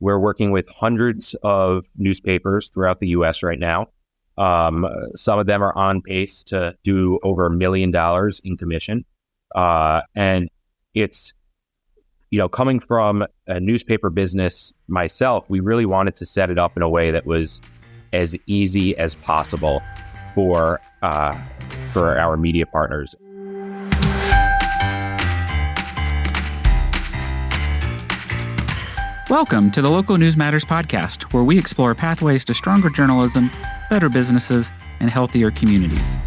We're working with hundreds of newspapers throughout the U.S. right now. Some of them are on pace to do over $1 million in commission. And it's, coming from a newspaper business myself, we really wanted to set it up in a way that was as easy as possible for our media partners. Welcome to the Local News Matters podcast, where we explore pathways to stronger journalism, better businesses, and healthier communities.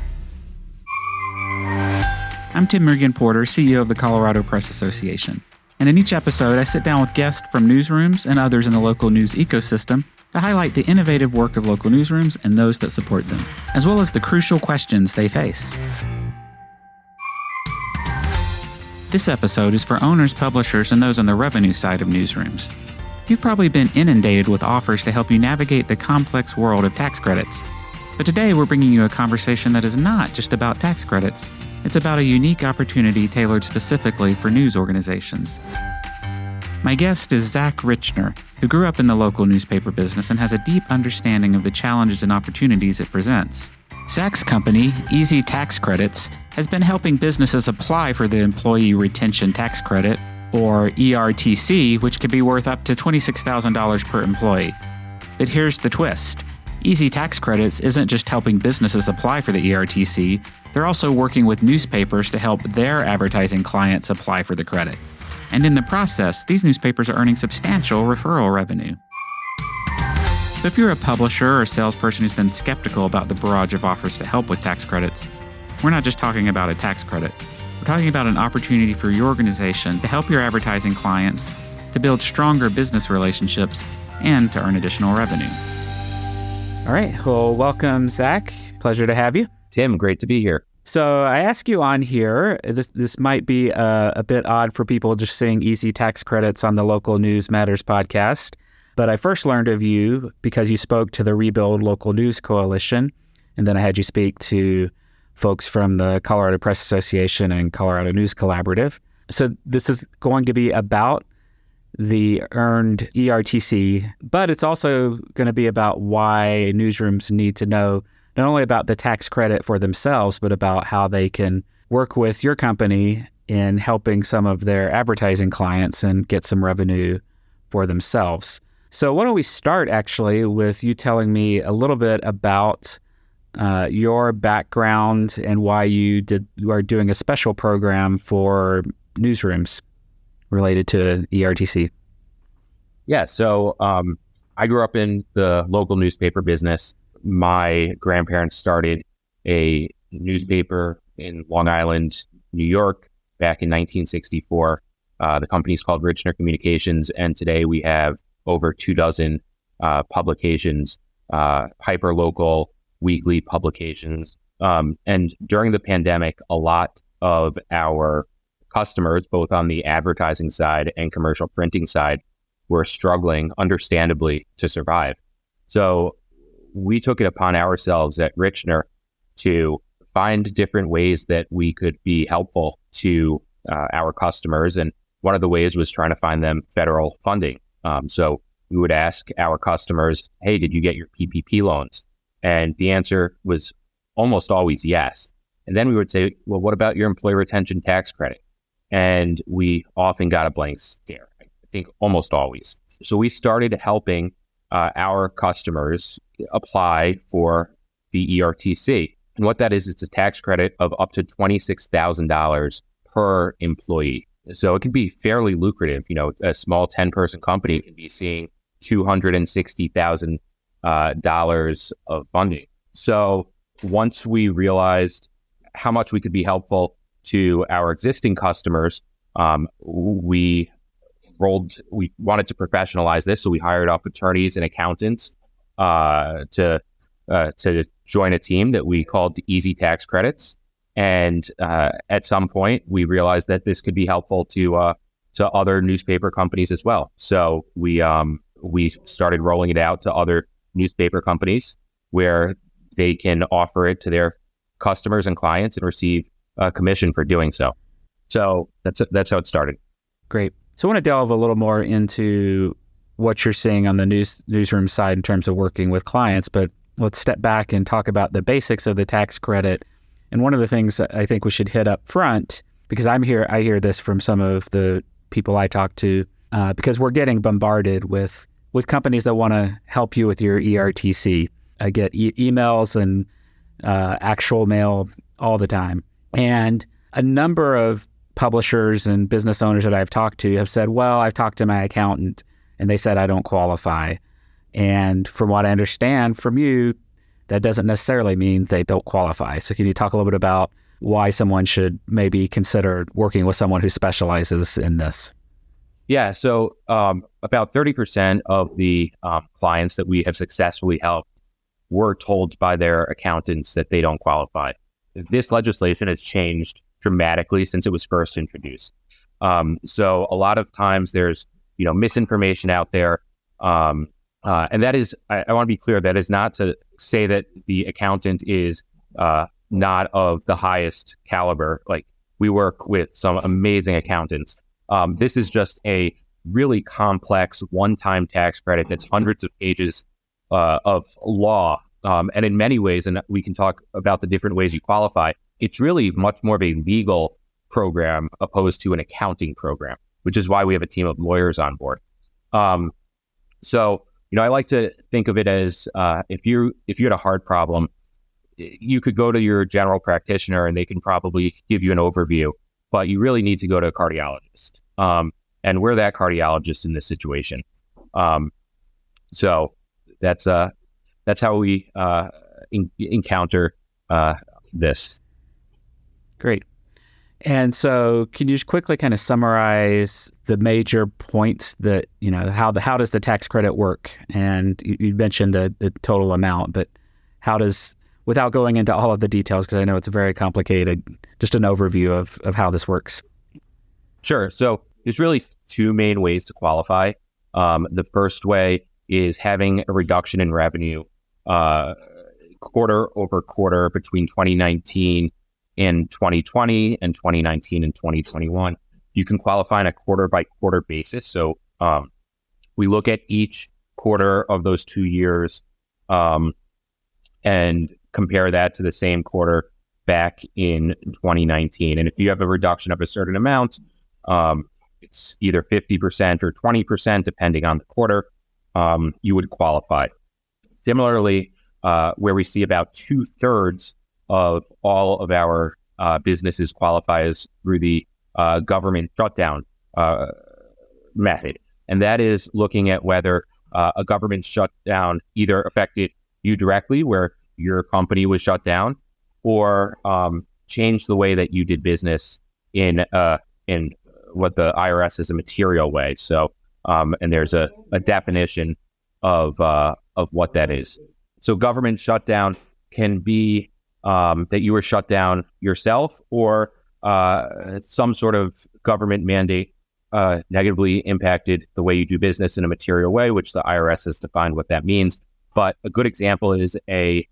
I'm Tim Morgan-Porter, CEO of the Colorado Press Association. And in each episode, I sit down with guests from newsrooms and others in the local news ecosystem to highlight the innovative work of local newsrooms and those that support them, as well as the crucial questions they face. This episode is for owners, publishers, and those on the revenue side of newsrooms. You've probably been inundated with offers to help you navigate the complex world of tax credits. But today we're bringing you a conversation that is not just about tax credits. It's about a unique opportunity tailored specifically for news organizations. My guest is Zack Richner, who grew up in the local newspaper business and has a deep understanding of the challenges and opportunities it presents. Zack's company, Easy Tax Credits, has been helping businesses apply for the Employee Retention Tax Credit, or ERTC, which can be worth up to $26,000 per employee. But here's the twist. Easy Tax Credits isn't just helping businesses apply for the ERTC, they're also working with newspapers to help their advertising clients apply for the credit. And in the process, these newspapers are earning substantial referral revenue. So if you're a publisher or salesperson who's been skeptical about the barrage of offers to help with tax credits, we're not just talking about a tax credit. We're talking about an opportunity for your organization to help your advertising clients, to build stronger business relationships, and to earn additional revenue. All right. Well, welcome, Zack. Pleasure to have you. Tim, great to be here. So I ask you on here, this might be a bit odd for people just seeing Easy Tax Credits on the Local News Matters podcast, but I first learned of you because you spoke to the Rebuild Local News Coalition, and then I had you speak to folks from the Colorado Press Association and Colorado News Collaborative. So this is going to be about the earned ERTC, but it's also going to be about why newsrooms need to know not only about the tax credit for themselves, but about how they can work with your company in helping some of their advertising clients and get some revenue for themselves. So why don't we start actually with you telling me a little bit about your background and why you are doing a special program for newsrooms related to ERTC. Yeah, so I grew up in the local newspaper business. My grandparents started a newspaper in Long Island, New York, back in 1964. The company's called Richner Communications, and today we have over 24 publications, hyper-local weekly publications. And during the pandemic, a lot of our customers, both on the advertising side and commercial printing side, were struggling, understandably, to survive. So we took it upon ourselves at Richner to find different ways that we could be helpful to our customers. And one of the ways was trying to find them federal funding. So we would ask our customers, hey, did you get your PPP loans? And the answer was almost always yes. And then we would say, well, what about your employee retention tax credit? And we often got a blank stare, I think almost always. So we started helping our customers apply for the ERTC. And what that is, it's a tax credit of up to $26,000 per employee. So it can be fairly lucrative. A small 10-person company can be seeing $260,000 of funding. So once we realized how much we could be helpful to our existing customers, we wanted to professionalize this. So we hired up attorneys and accountants to join a team that we called Easy Tax Credits. And at some point, we realized that this could be helpful to other newspaper companies as well. So we started rolling it out to other newspaper companies where they can offer it to their customers and clients and receive a commission for doing so. So that's how it started. Great. So I want to delve a little more into what you're seeing on the newsroom side in terms of working with clients, but let's step back and talk about the basics of the tax credit. And one of the things that I think we should hit up front, because I hear this from some of the people I talk to, because we're getting bombarded with companies that want to help you with your ERTC. I get emails and actual mail all the time. And a number of publishers and business owners that I've talked to have said, well, I've talked to my accountant and they said I don't qualify. And from what I understand from you, that doesn't necessarily mean they don't qualify. So can you talk a little bit about why someone should maybe consider working with someone who specializes in this? Yeah, so about 30% of the clients that we have successfully helped were told by their accountants that they don't qualify. This legislation has changed dramatically since it was first introduced. So a lot of times there's misinformation out there. And that is, I want to be clear, that is not to say that the accountant is not of the highest caliber. Like, we work with some amazing accountants. This is just a really complex one-time tax credit that's hundreds of pages of law. And in many ways, and we can talk about the different ways you qualify, it's really much more of a legal program opposed to an accounting program, which is why we have a team of lawyers on board. So, I like to think of it as if you had a heart problem, you could go to your general practitioner and they can probably give you an overview, but you really need to go to a cardiologist. And we're that cardiologist in this situation. So that's how we encounter this. Great. And so can you just quickly kind of summarize the major points that, how does the tax credit work? And you mentioned the total amount, but without going into all of the details, because I know it's very complicated, just an overview of how this works. Sure. So there's really two main ways to qualify. The first way is having a reduction in revenue quarter over quarter between 2019 and 2020 and 2019 and 2021. You can qualify on a quarter by quarter basis. So we look at each quarter of those 2 years and compare that to the same quarter back in 2019. And if you have a reduction of a certain amount, it's either 50% or 20%, depending on the quarter, you would qualify. Similarly, where we see about 2/3 of all of our businesses qualify is through the government shutdown method. And that is looking at whether a government shutdown either affected you directly, where your company was shut down, or changed the way that you did business in what the IRS is a material way. So, and there's a definition of what that is. So government shutdown can be that you were shut down yourself, or some sort of government mandate negatively impacted the way you do business in a material way, which the IRS has defined what that means. But a good example is a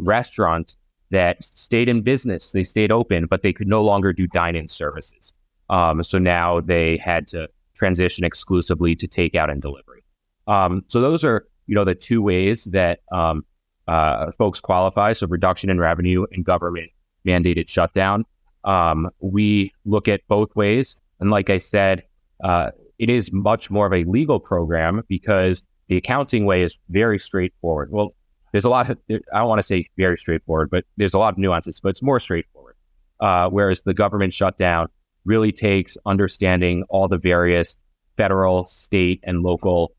restaurant that stayed in business. They stayed open, but they could no longer do dine-in services. So now they had to transition exclusively to takeout and delivery. So those are, the two ways that folks qualify. So reduction in revenue and government mandated shutdown. We look at both ways. And like I said, it is much more of a legal program because the accounting way is very straightforward. Well, there's a lot of, I don't want to say very straightforward, but there's a lot of nuances, but it's more straightforward. Whereas the government shutdown really takes understanding all the various federal, state, and local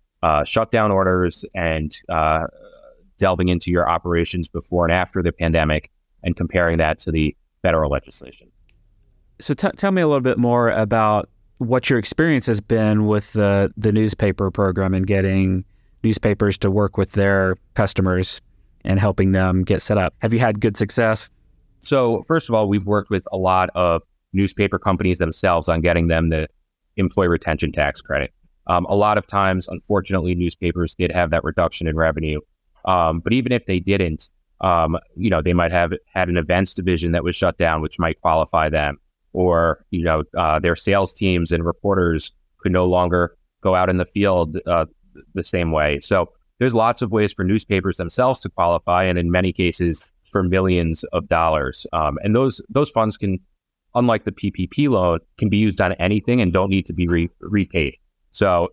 shutdown orders and delving into your operations before and after the pandemic and comparing that to the federal legislation. So tell me a little bit more about what your experience has been with the newspaper program and getting newspapers to work with their customers and helping them get set up. Have you had good success? So first of all, we've worked with a lot of newspaper companies themselves on getting them the employee retention tax credit. A lot of times, unfortunately, newspapers did have that reduction in revenue. But even if they didn't, they might have had an events division that was shut down, which might qualify them. Or, their sales teams and reporters could no longer go out in the field the same way. So there's lots of ways for newspapers themselves to qualify, and in many cases for millions of dollars. And those funds can, unlike the PPP loan, can be used on anything and don't need to be repaid. So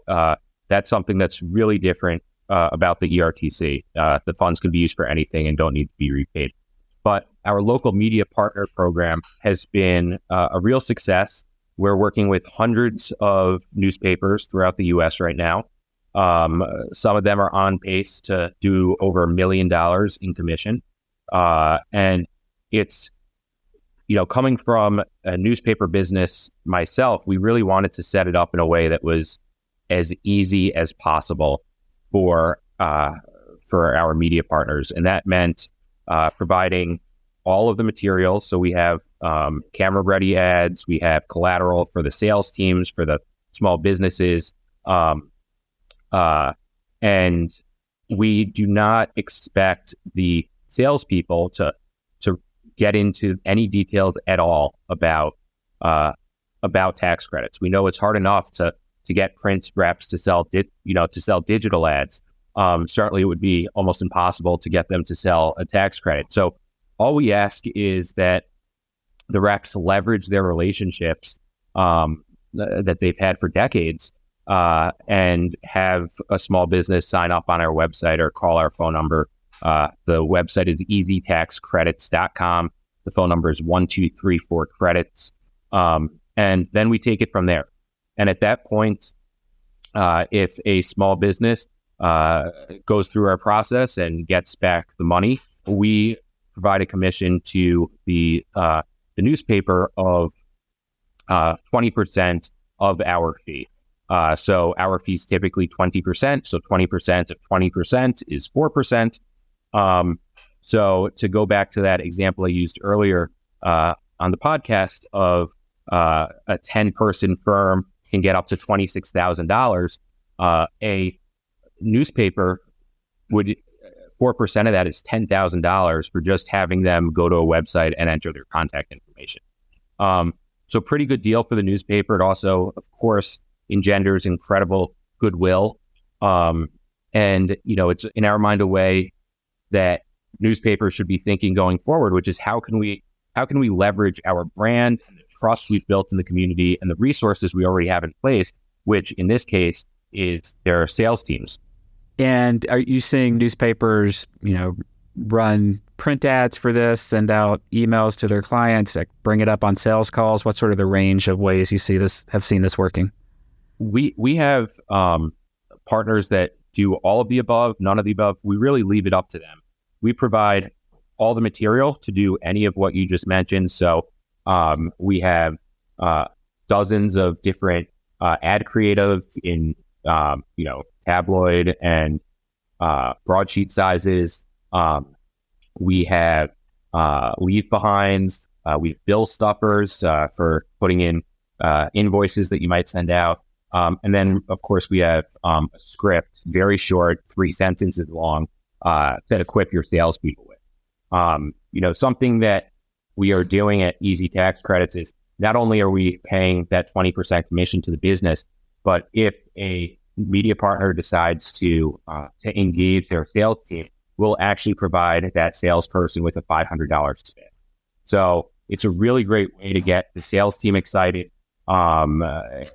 that's something that's really different about the ERTC. The funds can be used for anything and don't need to be repaid. But our local media partner program has been a real success. We're working with hundreds of newspapers throughout the U.S. right now. Some of them are on pace to do over $1 million in commission. And it's, coming from a newspaper business myself, we really wanted to set it up in a way that was as easy as possible for our media partners. And that meant providing all of the materials. So we have camera ready ads, we have collateral for the sales teams, for the small businesses. And we do not expect the salespeople to get into any details at all about tax credits. We know it's hard enough to get print reps to sell digital ads. Certainly it would be almost impossible to get them to sell a tax credit. So all we ask is that the reps leverage their relationships that they've had for decades and have a small business sign up on our website or call our phone number. The website is easytaxcredits.com. The phone number is 1234-CREDITS. And then we take it from there. And at that point, if a small business goes through our process and gets back the money, we provide a commission to the newspaper of 20% of our fee. So our fee is typically 20%. So 20% of 20% is 4%. So to go back to that example I used earlier on the podcast of a 10-person firm can get up to $26,000. A newspaper would 4% of that is $10,000 for just having them go to a website and enter their contact information. So pretty good deal for the newspaper. It also, of course, engenders incredible goodwill. And, it's in our mind a way that newspapers should be thinking going forward, which is how can we leverage our brand and the trust we've built in the community and the resources we already have in place, which in this case is their sales teams. And are you seeing newspapers, run print ads for this, send out emails to their clients, bring it up on sales calls? What's sort of the range of ways you have seen this working? We have partners that do all of the above, none of the above. We really leave it up to them. We provide all the material to do any of what you just mentioned. So we have dozens of different ad creative in tabloid and broadsheet sizes. We have leave behinds. We have bill stuffers for putting in invoices that you might send out. And then, of course, we have a script, very short, 3 sentences long, to equip your salespeople with. Something that we are doing at Easy Tax Credits is not only are we paying that 20% commission to the business, but if a media partner decides to engage their sales team, we'll actually provide that salesperson with a $500 spiff. So it's a really great way to get the sales team excited.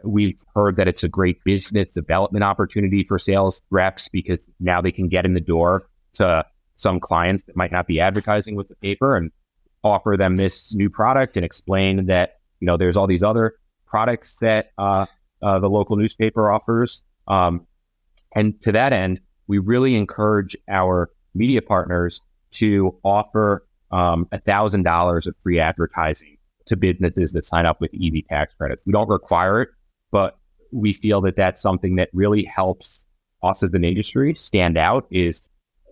We've heard that it's a great business development opportunity for sales reps because now they can get in the door to some clients that might not be advertising with the paper and offer them this new product and explain that, there's all these other products that the local newspaper offers. And to that end, we really encourage our media partners to offer $1,000 of free advertising to businesses that sign up with Easy Tax Credits. We don't require it, but we feel that that's something that really helps us as an industry stand out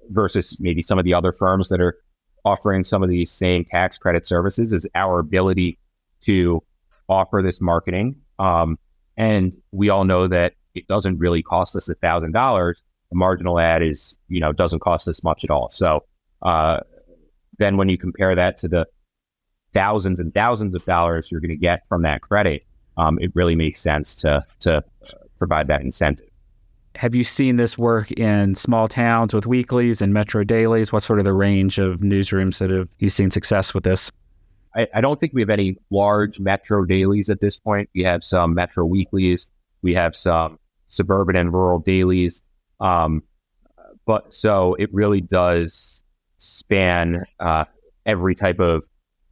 versus maybe some of the other firms that are offering some of these same tax credit services, is our ability to offer this marketing. And we all know that it doesn't really cost us $1,000. A marginal ad doesn't cost us much at all. So then when you compare that to the thousands and thousands of dollars you're going to get from that credit, it really makes sense to provide that incentive. Have you seen this work in small towns with weeklies and metro dailies? What's sort of the range of newsrooms that have you seen success with this? I don't think we have any large metro dailies at this point. We have some metro weeklies. We have some suburban and rural dailies. But so it really does span every type of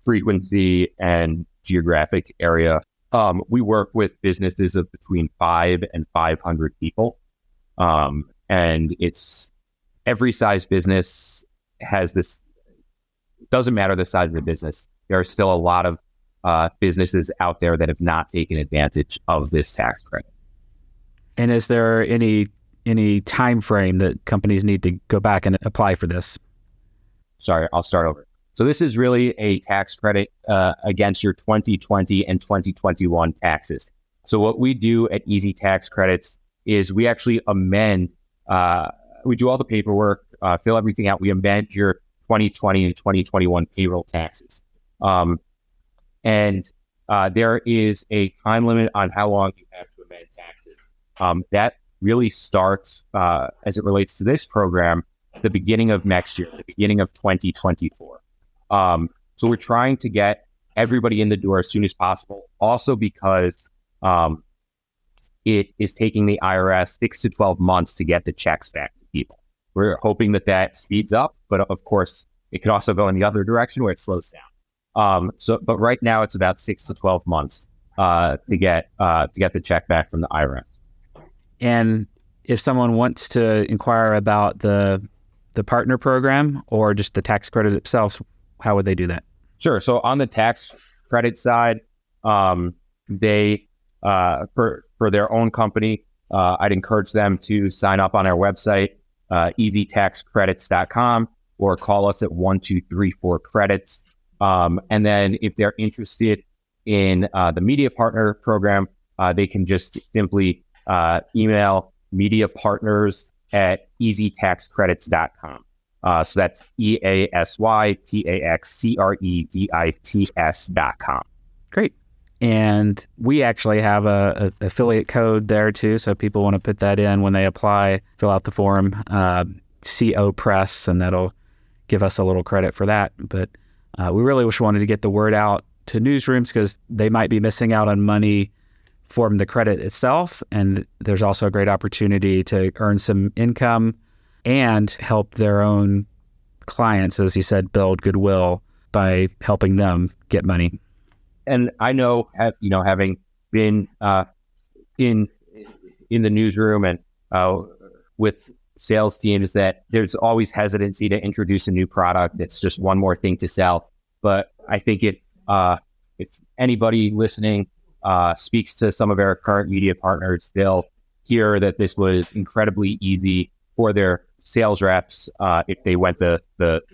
frequency and geographic area. We work with businesses of between 5 and 500 people. And it's every size business has this, doesn't matter the size of the business. There are still a lot of businesses out there that have not taken advantage of this tax credit. And is there any time frame that companies need to go back and apply for this? Sorry, I'll start over. So this is really a tax credit against your 2020 and 2021 taxes. So what we do at Easy Tax Credits is we actually amend, we do all the paperwork, fill everything out. We amend your 2020 and 2021 payroll taxes. And there is a time limit on how long you have to amend taxes. That really starts, as it relates to this program, the beginning of next year, the beginning of 2024. So we're trying to get everybody in the door as soon as possible. Also because it is taking the IRS 6 to 12 months to get the checks back to people. We're hoping that speeds up, but of course it could also go in the other direction where it slows down. But right now it's about 6 to 12 months to get the check back from the IRS. And if someone wants to inquire about the partner program or just the tax credit itself, how would they do that? Sure. So on the tax credit side, they for their own company, I'd encourage them to sign up on our website, easytaxcredits.com, or call us at 1234 credits. And then if they're interested in the media partner program, they can just simply email mediapartners@easytaxcredits.com. So that's EASYTAXCREDITS.com. Great. And we actually have a affiliate code there too. So people want to put that in when they apply, fill out the form, CO Press, and that'll give us a little credit for that. But we really wanted to get the word out to newsrooms because they might be missing out on money from the credit itself. And there's also a great opportunity to earn some income and help their own clients, as you said, build goodwill by helping them get money. And I know, having been in the newsroom and with sales teams, that there's always hesitancy to introduce a new product. It's just one more thing to sell. But I think if anybody listening speaks to some of our current media partners, they'll hear that this was incredibly easy for their sales reps if they went the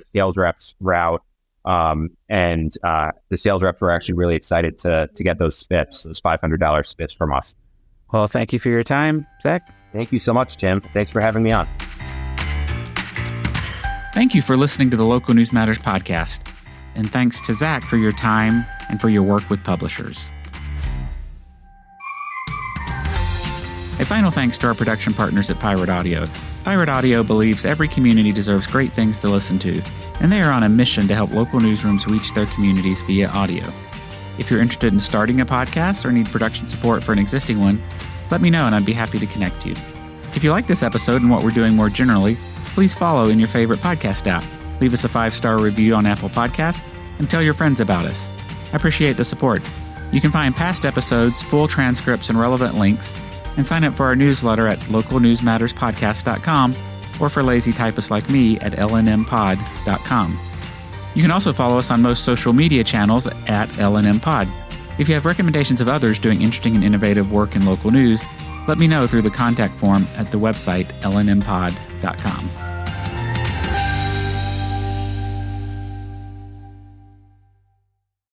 sales reps route. And the sales reps were actually really excited to get those spiffs, those $500 spiffs from us. Well, thank you for your time, Zach. Thank you so much, Tim. Thanks for having me on. Thank you for listening to the Local News Matters podcast. And thanks to Zach for your time and for your work with publishers. A final thanks to our production partners at Pirate Audio. Pirate Audio believes every community deserves great things to listen to, and they are on a mission to help local newsrooms reach their communities via audio. If you're interested in starting a podcast or need production support for an existing one, let me know and I'd be happy to connect you. If you like this episode and what we're doing more generally, please follow in your favorite podcast app. Leave us a 5-star review on Apple Podcasts and tell your friends about us. I appreciate the support. You can find past episodes, full transcripts, and relevant links, and sign up for our newsletter at localnewsmatterspodcast.com or for lazy typists like me at lnmpod.com. You can also follow us on most social media channels at lnmpod. If you have recommendations of others doing interesting and innovative work in local news, let me know through the contact form at the website lnmpod.com.